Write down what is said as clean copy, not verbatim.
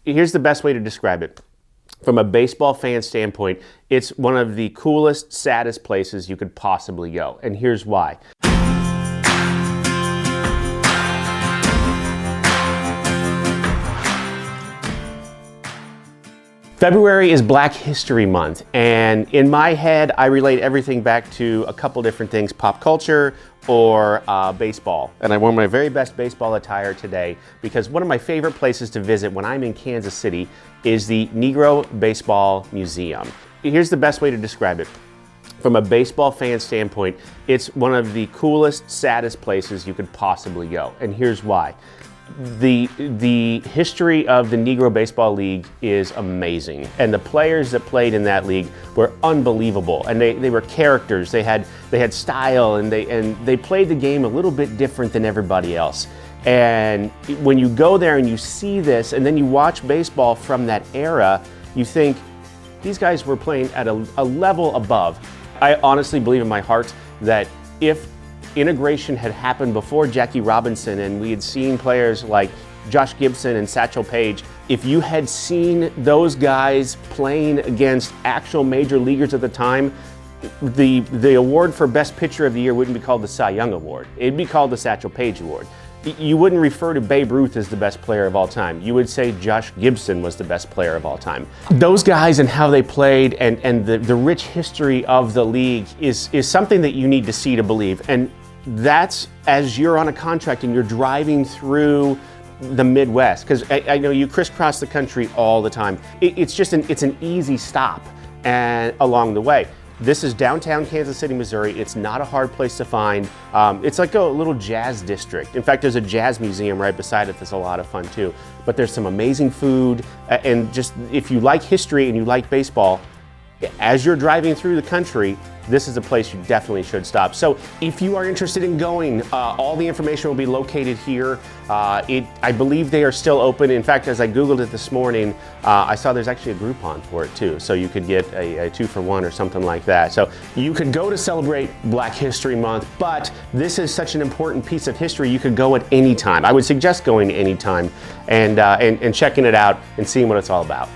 Here's the best way to describe it. From a baseball fan standpoint, it's one of the coolest, saddest places you could possibly go. And here's why. February is Black History Month, and in my head, I relate everything back to a couple different things: pop culture or baseball. And I wore my very best baseball attire today because one of my favorite places to visit when I'm in Kansas City is the Negro Baseball Museum. Here's the best way to describe it. From a baseball fan standpoint, it's one of the coolest, saddest places you could possibly go. And here's why. The history of the Negro Baseball League is amazing, and the players that played in that league were unbelievable, and they were characters. They had style, and they played the game a little bit different than everybody else. And when you go there and you see this, and then you watch baseball from that era, you think these guys were playing at a level above. I honestly believe in my heart that if integration had happened before Jackie Robinson and we had seen players like Josh Gibson and Satchel Paige, if you had seen those guys playing against actual major leaguers at the time, the award for Best Pitcher of the Year wouldn't be called the Cy Young Award. It'd be called the Satchel Paige Award. You wouldn't refer to Babe Ruth as the best player of all time. You would say Josh Gibson was the best player of all time. Those guys and how they played and the rich history of the league is something that you need to see to believe. And that's as you're on a contract and you're driving through the Midwest, because I know you crisscross the country all the time. It's an easy stop and along the way. This is downtown Kansas City, Missouri. It's not a hard place to find. It's like a little jazz district. In fact, there's a jazz museum right beside it that's a lot of fun too. But there's some amazing food, and just if you like history and you like baseball, as you're driving through the country, this is a place you definitely should stop. So if you are interested in going, all the information will be located here. I believe they are still open. In fact, as I Googled it this morning, I saw there's actually a Groupon for it too. So you could get a 2-for-1 or something like that. So you could go to celebrate Black History Month, but this is such an important piece of history, you could go at any time. I would suggest going any time and checking it out and seeing what it's all about.